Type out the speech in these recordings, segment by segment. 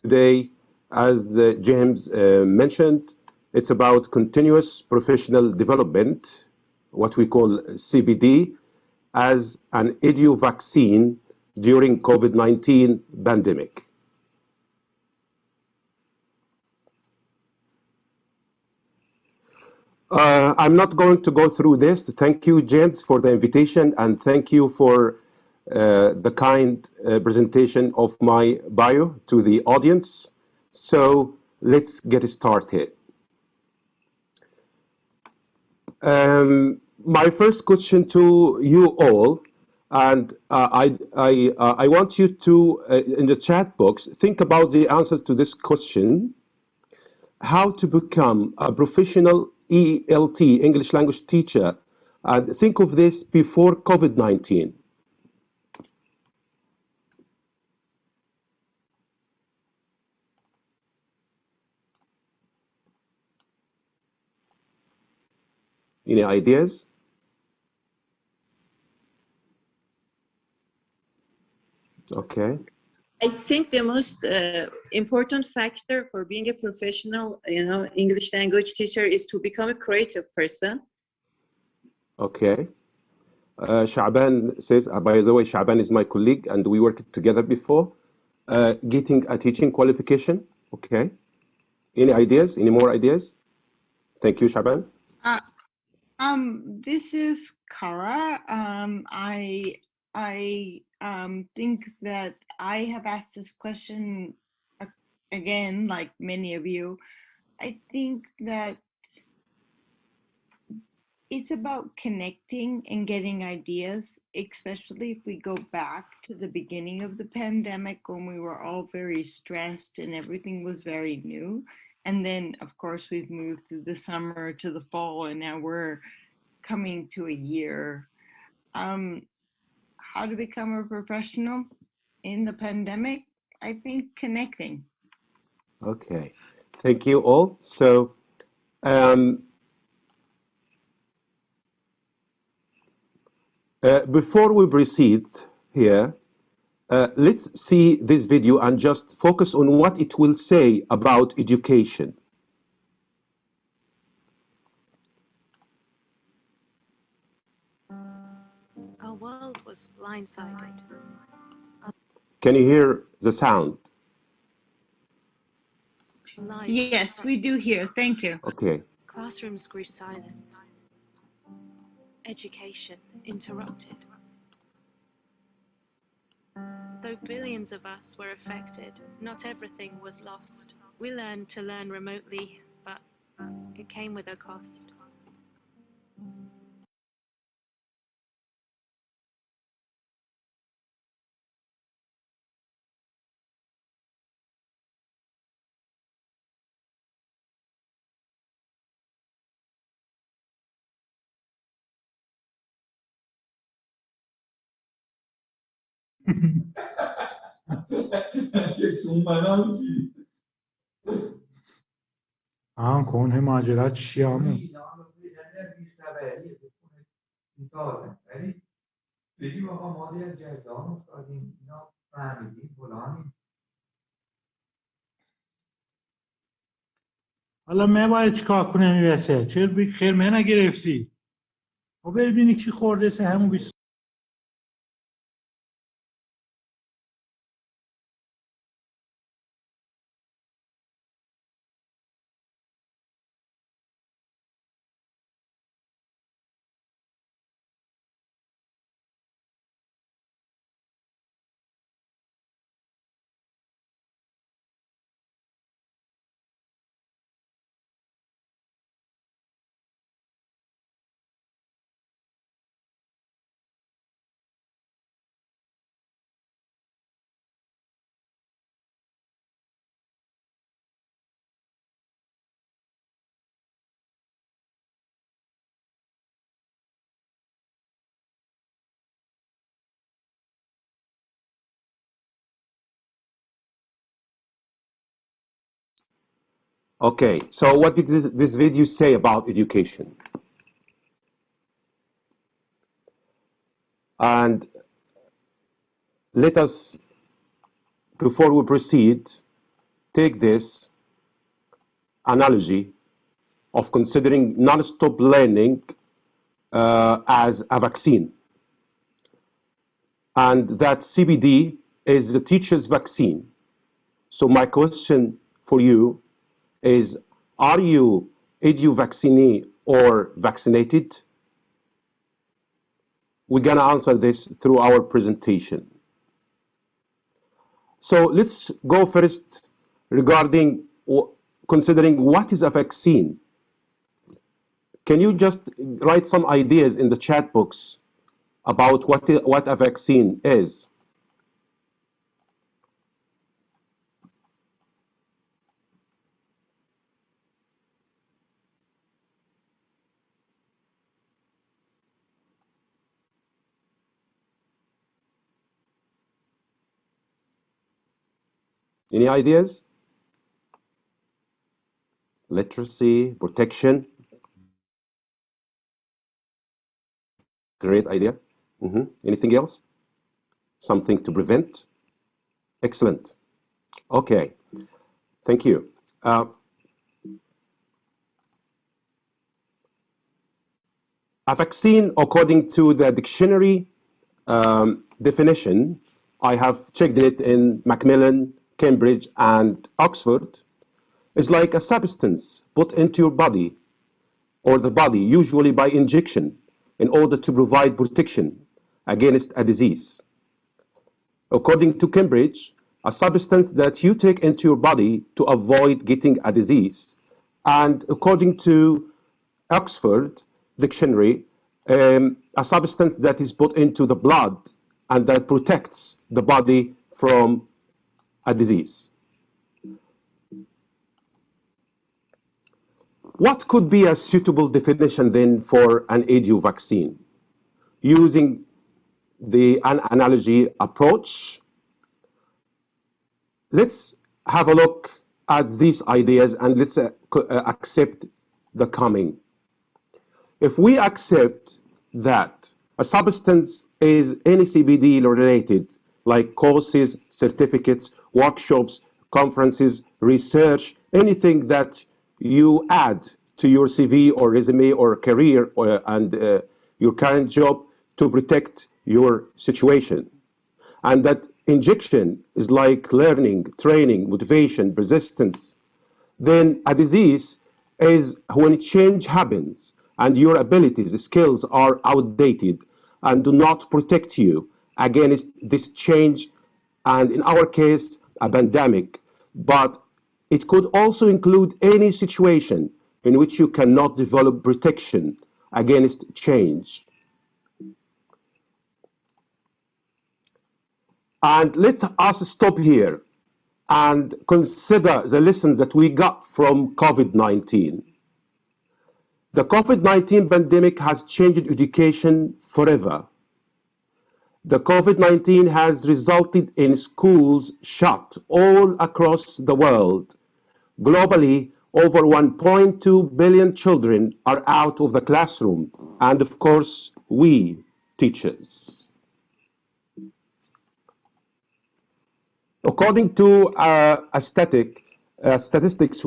today, as James mentioned, it's about continuous professional development, what we call CPD, as an Edu-Vaccine during COVID-19 pandemic. I'm not going to go through this. Thank you, James, for the invitation, and thank you for the kind presentation of my bio to the audience. So let's get started. My first question to you all, and I want you to, in the chat box, think about the answer to this question: how to become a professional ELT, English language teacher, and think of this before COVID-19. Any ideas? Okay. I think the most important factor for being a professional, English language teacher is to become a creative person. Okay. Shaban says, by the way, Shaban is my colleague and we worked together before. Getting a teaching qualification. Okay. Any ideas? Any more ideas? Thank you, Shaban. This is Kara. I think that I have asked this question again, like many of you. I think that it's about connecting and getting ideas, especially if we go back to the beginning of the pandemic when we were all very stressed and everything was very new. And then, of course, we've moved through the summer to the fall, and now we're coming to a year. How to become a professional in the pandemic? I think connecting. Okay, thank you all. So, before we proceed here, let's see this video and just focus on what it will say about education. Our world was blindsided. Can you hear the sound? Yes, we do hear. Thank you. Okay. Classrooms grew silent. Education interrupted. Though billions of us were affected, not everything was lost. We learned to learn remotely, but it came with a cost. کنه ماجرا چیه همون بگیم آقا ما در جریان افتادیم اینا فهمیدیم فلانیم حالا من باید چیکار کنم این وسط چرا بی خیر من نگرفتی و ببینی چی خورده سه همون 20 Okay, so what did this video say about education? And let us, before we proceed, take this analogy of considering non-stop learning as a vaccine, and that CPD is the teacher's vaccine. So my question for you is, are you edu-vaccine or vaccinated? We're gonna answer this through our presentation. So let's go first regarding considering what is a vaccine. Can you just write some ideas in the chat box about what a vaccine is? Any ideas? Literacy, protection. Great idea. Anything else? Something to prevent? Excellent. Okay, thank you. A vaccine, according to the dictionary definition, I have checked it in Macmillan, Cambridge, and Oxford, is like a substance put into your body or the body, usually by injection, in order to provide protection against a disease. According to Cambridge, a substance that you take into your body to avoid getting a disease. And according to Oxford Dictionary, a substance that is put into the blood and that protects the body from a disease. What could be a suitable definition then for an edu-vaccine? Using the analogy approach, let's have a look at these ideas and let's accept the coming. If we accept that a substance is any CPD related, like courses, certificates, workshops, conferences, research, anything that you add to your CV or resume or career and your current job to protect your situation. And that injection is like learning, training, motivation, persistence. Then a disease is when change happens and your abilities, skills are outdated and do not protect you against this change, and in our case, a pandemic. But it could also include any situation in which you cannot develop protection against change. And let us stop here and consider the lessons that we got from COVID-19. The COVID-19 pandemic has changed education forever. The COVID-19 has resulted in schools shut all across the world. Globally, over 1.2 billion children are out of the classroom, and of course, we, teachers. According to statistics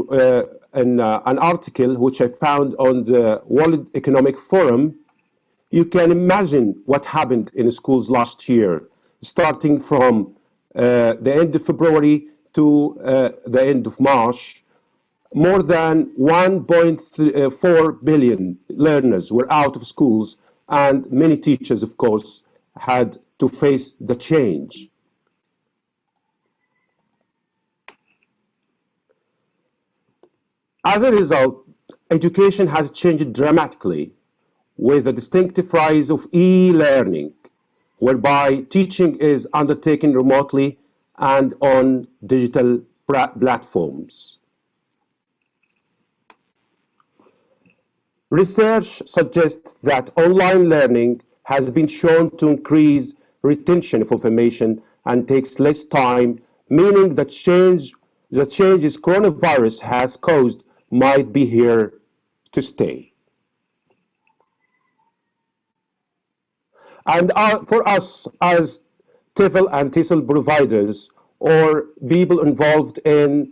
in an article which I found on the World Economic Forum, you can imagine what happened in schools last year, starting from the end of February to the end of March. More than 1.4 billion learners were out of schools, and many teachers, of course, had to face the change. As a result, education has changed dramatically with the distinctive rise of e-learning, whereby teaching is undertaken remotely and on digital platforms. Research suggests that online learning has been shown to increase retention of information and takes less time, meaning that the changes coronavirus has caused might be here to stay. And for us as TEFL and TESOL providers or people involved in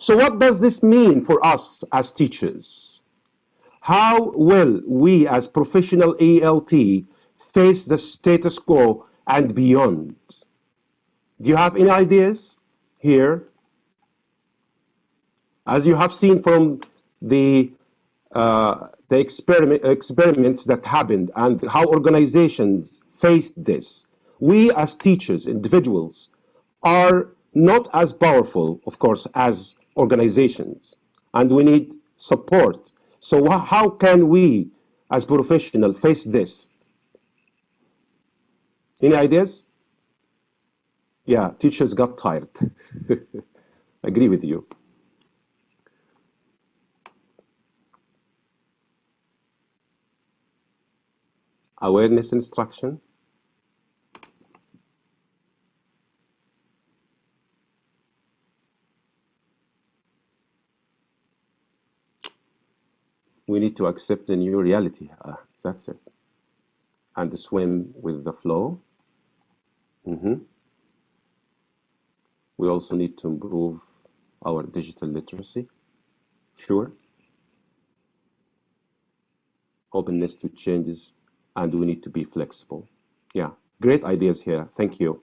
So what does this mean for us as teachers? How will we as professional ELT face the status quo and beyond? Do you have any ideas here? As you have seen from the experiments that happened and how organizations faced this, we as teachers, individuals, are not as powerful, of course, as organizations, and we need support. So how can we as professionals face this? Any ideas? Yeah, teachers got tired. Agree with you. Awareness instruction. We need to accept the new reality. That's it. And swim with the flow. We also need to improve our digital literacy. Sure. Openness to changes, and we need to be flexible. Yeah, great ideas here. Thank you.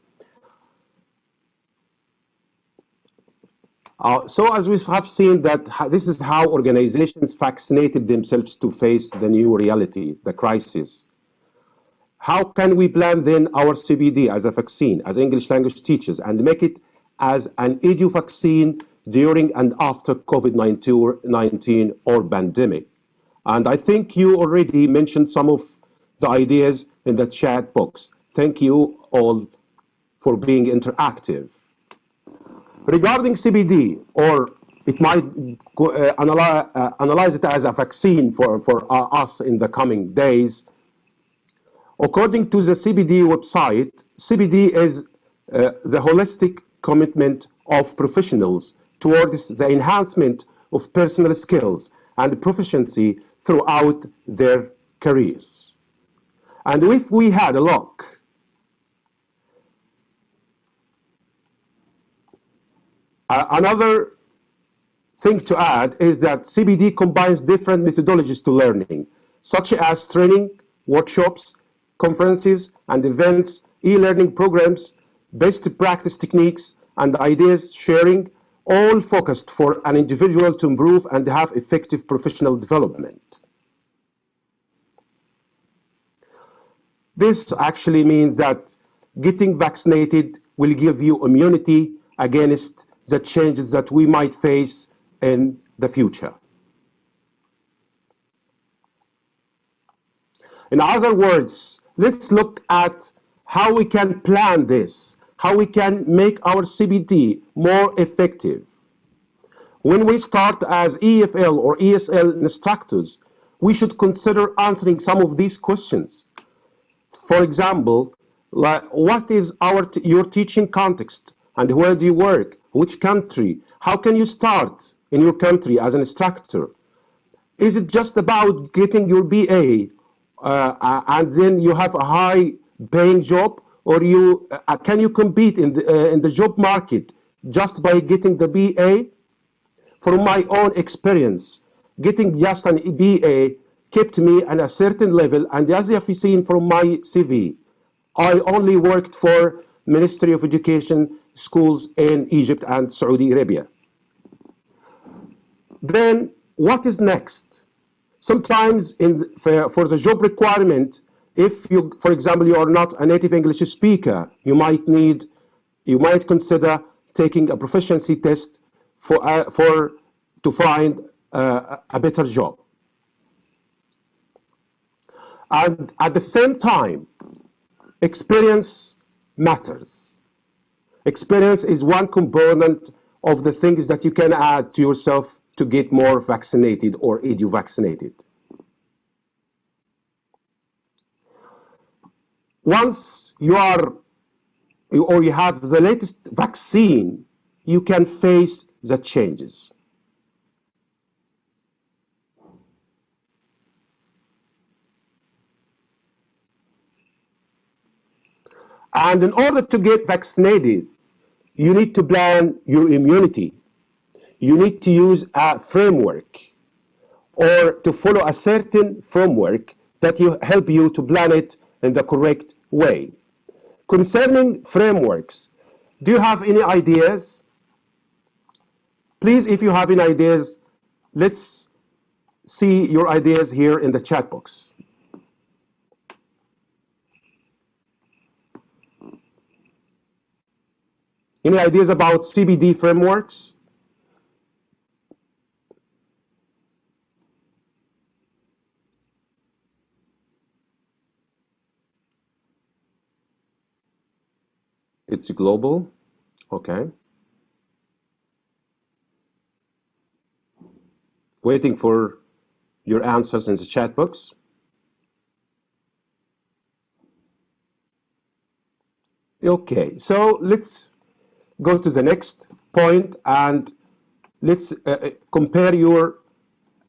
So as we have seen that this is how organizations vaccinated themselves to face the new reality, the crisis. How can we plan then our CPD as a vaccine, as English language teachers, and make it as an Edu-Vaccine during and after COVID-19 or pandemic? And I think you already mentioned some of the ideas in the chat box. Thank you all for being interactive. Regarding CPD, or it might analyze it as a vaccine for us in the coming days. According to the CPD website, CPD is the holistic commitment of professionals towards the enhancement of personal skills and proficiency throughout their careers. And if we had a look, another thing to add is that CPD combines different methodologies to learning, such as training, workshops, conferences and events, e-learning programs, best practice techniques, and ideas sharing, all focused for an individual to improve and have effective professional development. This actually means that getting vaccinated will give you immunity against the changes that we might face in the future. In other words, let's look at how we can plan this, how we can make our CPD more effective. When we start as EFL or ESL instructors, we should consider answering some of these questions. For example, like, what is your teaching context, and where do you work? Which country? How can you start in your country as an instructor? Is it just about getting your BA and then you have a high-paying job, or can you compete in the job market just by getting the BA? From my own experience, getting just an BA kept me at a certain level, and as you have seen from my CV, I only worked for Ministry of Education schools in Egypt and Saudi Arabia. Then what is next? Sometimes for the job requirement, if you, for example, you are not a native English speaker, you might consider taking a proficiency test to find a better job. And at the same time, experience matters. Experience is one component of the things that you can add to yourself to get more vaccinated or edu-vaccinated. Once you have the latest vaccine, you can face the changes. And in order to get vaccinated, you need to plan your immunity. you need to use a framework or to follow a certain framework that you help you to plan it in the correct way. Concerning frameworks, do you have any ideas? Please, if you have any ideas, let's see your ideas here in the chat box. Any ideas about CPD frameworks? It's global. Okay. Waiting for your answers in the chat box. Okay, so let's go to the next point and let's compare your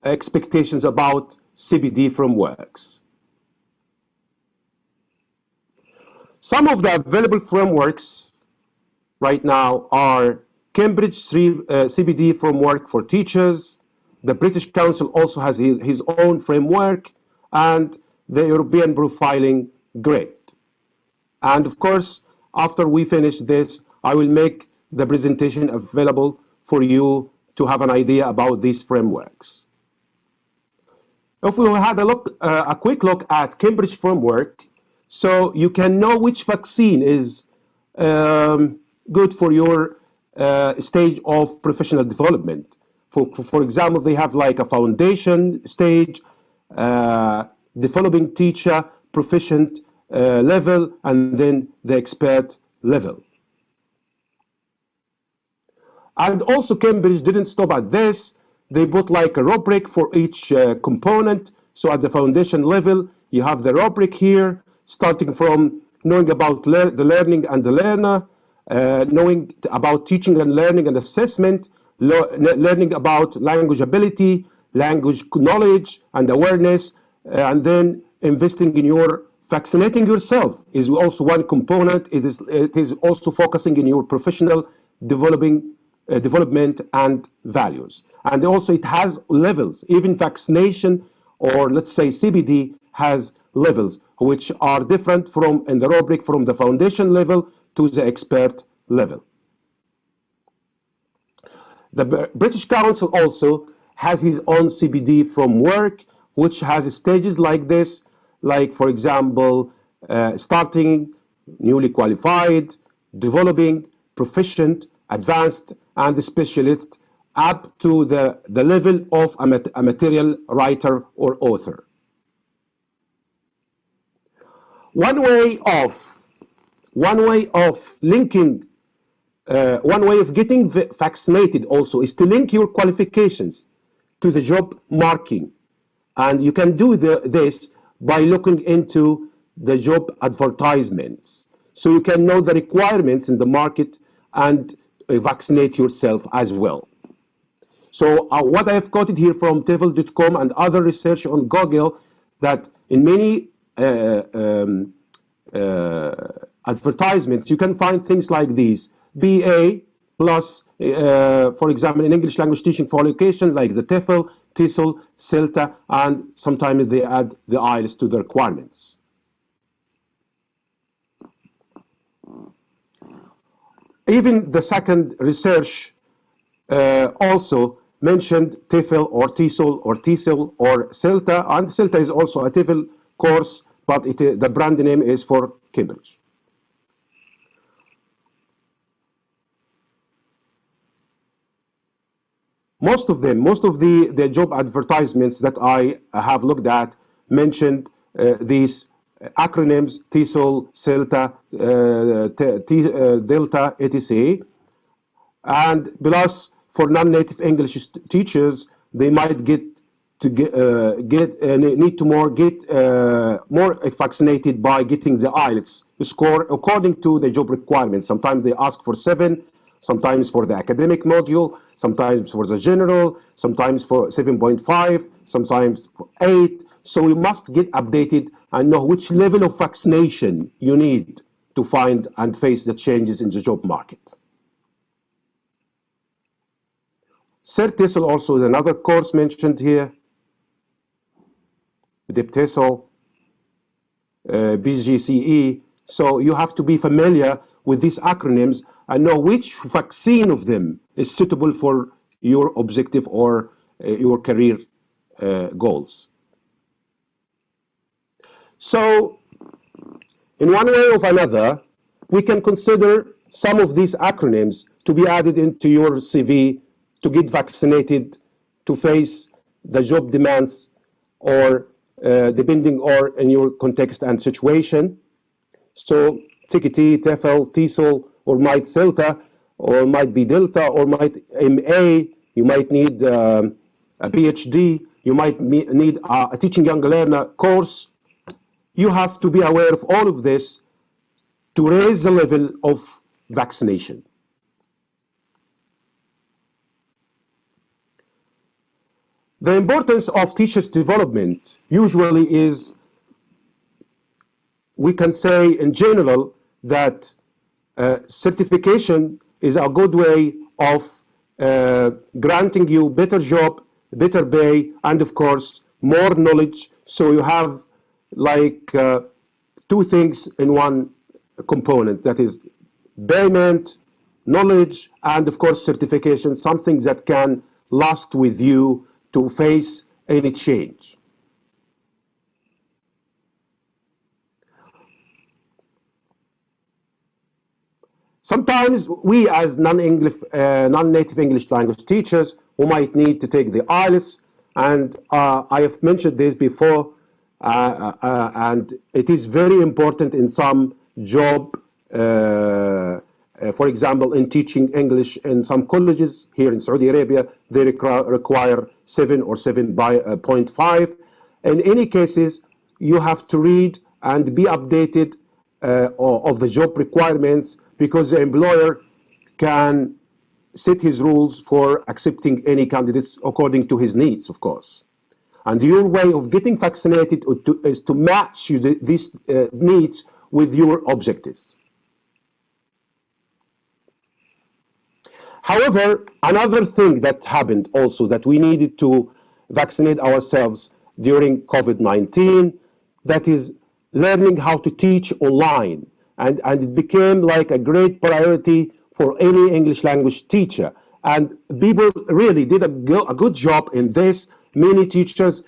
expectations about CPD frameworks. Some of the available frameworks right now are Cambridge CPD framework for teachers. The British Council also has his own framework, and the European profiling grid. And of course, after we finish this, I will make the presentation available for you to have an idea about these frameworks. If we had a quick look at Cambridge framework, so you can know which vaccine is good for your stage of professional development. For example, they have like a foundation stage, developing teacher, proficient level, and then the expert level. And also Cambridge didn't stop at this. They put like a rubric for each component. So at the foundation level, you have the rubric here, starting from knowing about the learning and the learner, knowing about teaching and learning and assessment, learning about language ability, language knowledge and awareness, and then investing in your vaccinating yourself is also one component. It is also focusing in your professional development and values. And also it has levels. Even vaccination, or let's say CPD, has levels which are different from in the rubric from the foundation level to the expert level. The British Council also has his own CPD framework, which has stages like this, like for example, starting, newly qualified, developing, proficient, advanced, and specialist, up to the level of a material writer or author. One way of linking, one way of getting vaccinated also is to link your qualifications to the job marking. And you can do this by looking into the job advertisements. So you can know the requirements in the market and vaccinate yourself as well. So what I have quoted here from TEFL.com and other research on Google, that in many advertisements, you can find things like these: BA plus, for example, in English language teaching qualification, like the TEFL, TESOL, CELTA, and sometimes they add the IELTS to the requirements. Even the second research also mentioned TEFL or TESOL or TESOL or CELTA, and CELTA is also a TEFL course, but the brand name is for Cambridge. Most of the job advertisements that I have looked at mentioned these acronyms: TESOL, CELTA, Delta, etc. And plus, for non-native English teachers, they might need to more vaccinated by getting the IELTS score according to the job requirements. Sometimes they ask for 7, sometimes for the academic module, sometimes for the general, sometimes for 7.5, sometimes for 8. So we must get updated and know which level of vaccination you need to find and face the changes in the job market. Certisol also is another course mentioned here. Diptesol, BGCE. So you have to be familiar with these acronyms and know which vaccine of them is suitable for your objective or your career goals. So in one way or another, we can consider some of these acronyms to be added into your CV to get vaccinated, to face the job demands, or depending on in your context and situation. So TKT, TEFL, TESOL, or might CELTA, or might be Delta, or might MA. You might need a PhD. You might need a teaching young learner course. You have to be aware of all of this to raise the level of vaccination. The importance of teachers' development usually is, we can say in general that certification is a good way of granting you better job, better pay, and of course more knowledge. So you have like two things in one component, that is payment, knowledge, and of course certification, something that can last with you to face any change. Sometimes we as non-native English language teachers, we might need to take the IELTS, and I have mentioned this before, and it is very important in some job, for example, in teaching English in some colleges here in Saudi Arabia, they require 7 or 7.5. In any cases, you have to read and be updated of the job requirements, because the employer can set his rules for accepting any candidates according to his needs, of course. And your way of getting vaccinated is to match these needs with your objectives. However, another thing that happened also, that we needed to vaccinate ourselves during COVID-19, that is learning how to teach online. And it became like a great priority for any English language teacher. And people really did a good job in this. Many teachers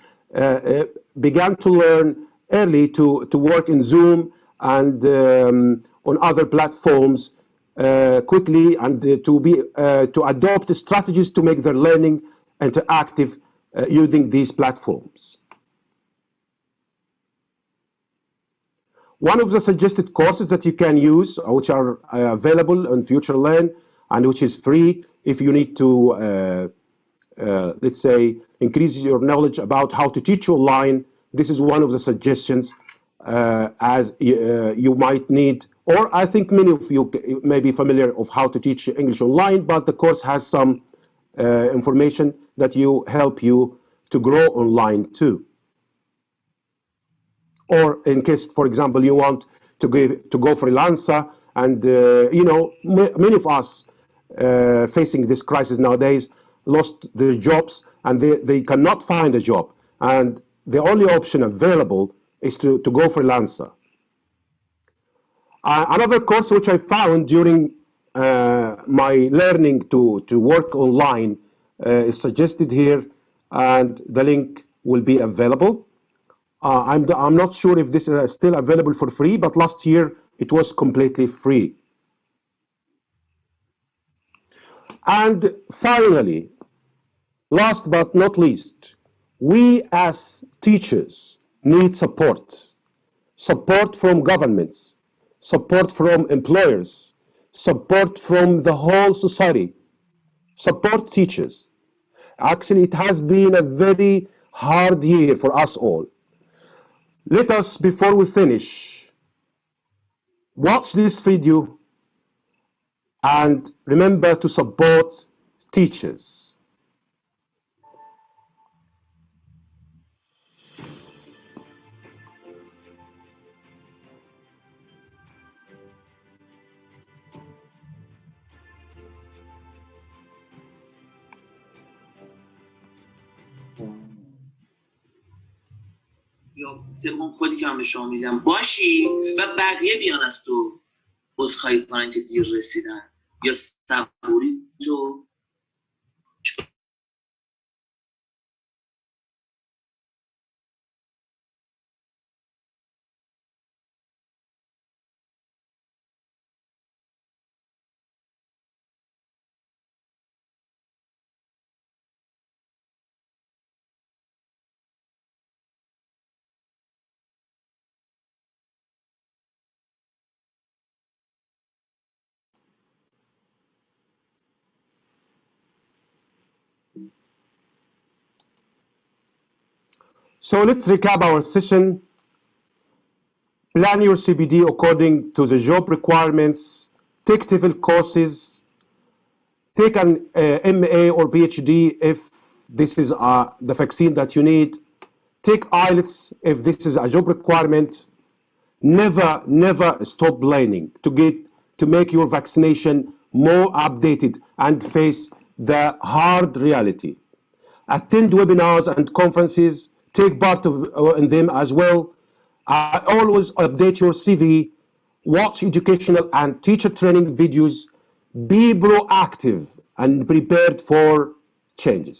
began to learn early to work in Zoom and on other platforms quickly, and to adopt strategies to make their learning interactive using these platforms. One of the suggested courses that you can use, which are available on FutureLearn, and which is free if you need to, let's say, increase your knowledge about how to teach online. This is one of the suggestions, as you might need, or I think many of you may be familiar of how to teach English online, but the course has some information that help you to grow online too. Or in case, for example, you want to go freelancer, and many of us facing this crisis nowadays lost their jobs, and they cannot find a job, and the only option available is to go freelancer. Another course which I found during my learning to work online is suggested here, and the link will be available. I'm not sure if this is still available for free, but last year it was completely free. And finally, last but not least, we as teachers need support. Support from governments, support from employers, support from the whole society. Support teachers. Actually, it has been a very hard year for us all. Let us, before we finish, watch this video and remember to support teachers. یا اون کدی که من به شما میدم باشی و بقیه بیان از تو عذرخواهی کنن که دیر رسیدن یا صبوری تو. So let's recap our session. Plan your CPD according to the job requirements. Take TEFL courses. Take an MA or PhD if this is the vaccine that you need. Take IELTS if this is a job requirement. Never, never stop learning to make your vaccination more updated and face the hard reality. Attend webinars and conferences. Take part in them as well. Always update your CV. Watch educational and teacher training videos. Be proactive and prepared for changes.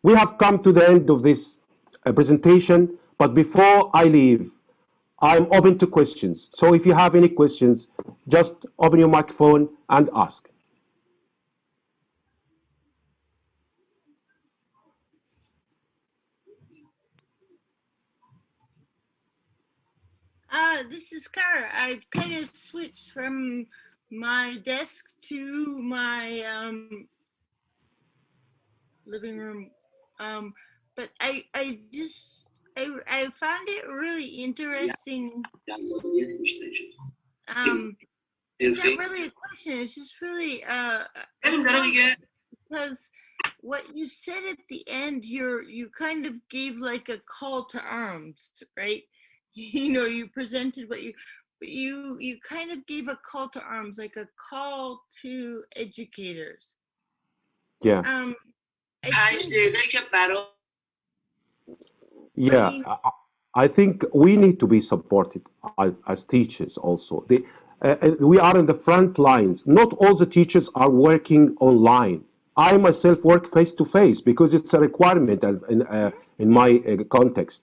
We have come to the end of this presentation, but before I leave, I'm open to questions. So if you have any questions, just open your microphone and ask. This is Kara. I've kind of switched from my desk to my living room, but I found it really interesting. It's not really a question. It's just really because what you said at the end, you kind of gave like a call to arms, right? You know, you presented but you kind of gave a call to arms, like a call to educators. Yeah. Yeah, I think we need to be supported as teachers also. We are in the front lines. Not all the teachers are working online. I myself work face to face because it's a requirement in my context.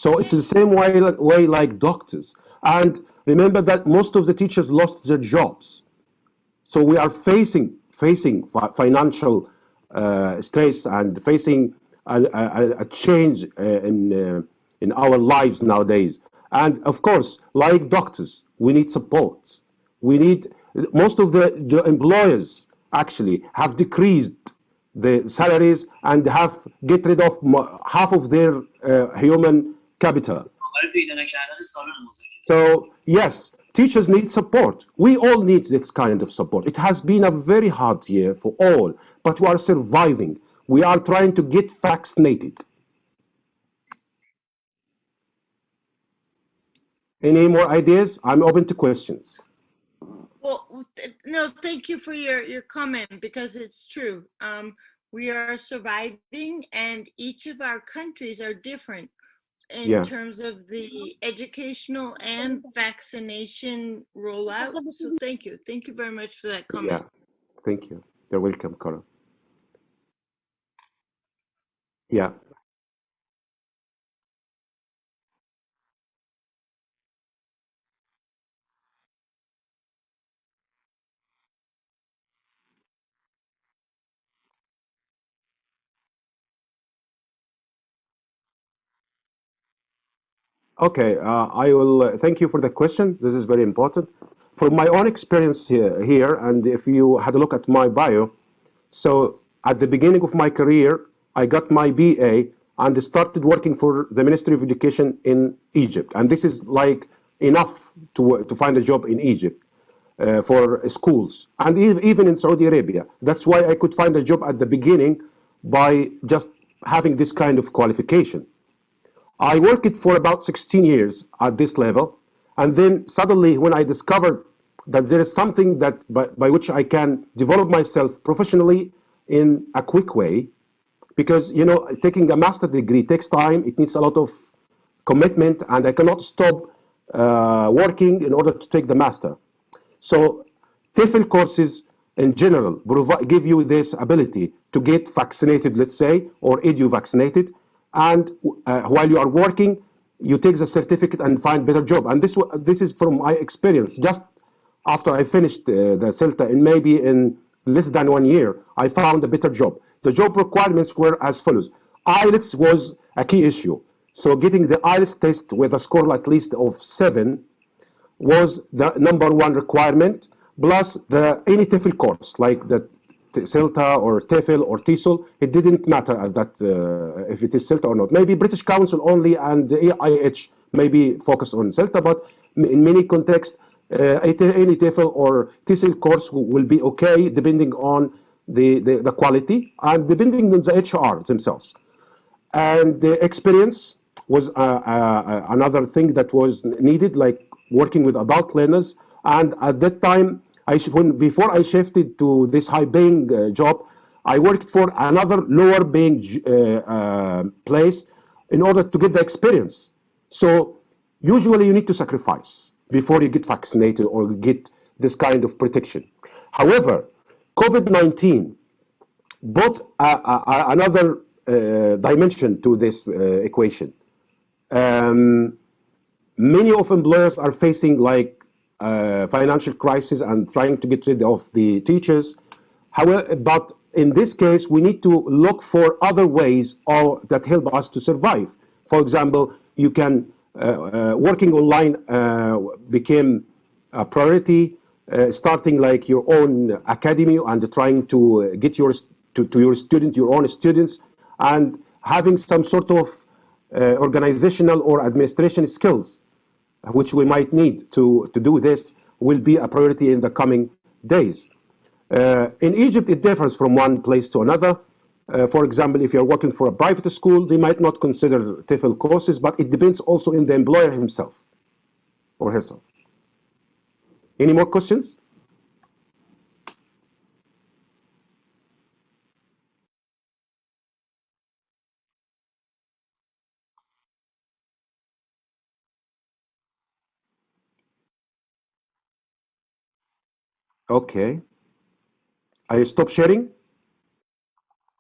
So it's the same way like doctors. And remember that most of the teachers lost their jobs. So we are facing financial stress and facing a change in our lives nowadays. And of course, like doctors, we need support. Most of the employers actually have decreased the salaries and have get rid of half of their human capital. So yes, teachers need support. We all need this kind of support. It has been a very hard year for all, but we are surviving. We are trying to get vaccinated. Any more ideas? I'm open to questions. Well, no, thank you for your comment, because it's true. We are surviving, and each of our countries are different in terms of the educational and vaccination rollout. So thank you very much for that comment. Yeah, thank you. You're welcome, Cora. Yeah. Okay, I will thank you for the question. This is very important. From my own experience here, and if you had a look at my bio, so at the beginning of my career, I got my BA and started working for the Ministry of Education in Egypt. And this is like enough to find a job in Egypt for schools, and even in Saudi Arabia. That's why I could find a job at the beginning by just having this kind of qualification. I worked for about 16 years at this level, and then suddenly when I discovered that there is something that by which I can develop myself professionally in a quick way, because taking a master degree takes time. It needs a lot of commitment, and I cannot stop working in order to take the master. So TEFL courses in general give you this ability to get vaccinated, let's say, or Edu-Vaccinated, and while you are working, you take the certificate and find better job. And this is from my experience. Just after I finished the CELTA, in maybe in less than 1 year, I found a better job. The job requirements were as follows. IELTS was a key issue. So getting the IELTS test with a score at least of 7 was the number one requirement, plus any TEFL course, like the CELTA or TEFL or TESOL. It didn't matter at that if it is CELTA or not. Maybe British Council only and the AIH maybe focus on CELTA, but in many contexts, any TEFL or TESOL course will be okay, depending on the quality and depending on the HR themselves. And the experience was another thing that was needed, like working with adult learners. And at that time, before I shifted to this high-paying job, I worked for another lower-paying place in order to get the experience. So usually you need to sacrifice before you get vaccinated or get this kind of protection. However, COVID-19 brought another dimension to this equation. Many of employers are facing like financial crisis and trying to get rid of the teachers. However, but in this case, we need to look for other ways that help us to survive. For example, you can working online became a priority. Starting like your own academy and trying to get your own students, and having some sort of organizational or administration skills, which we might need to do this, will be a priority in the coming days. In Egypt, it differs from one place to another. For example, if you're working for a private school, they might not consider TEFL courses, but it depends also in the employer himself or herself. Any more questions? Okay. I stop sharing?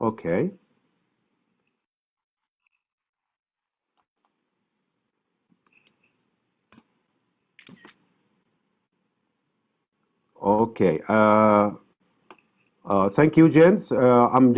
Okay. Okay. Thank you, Jens. I'm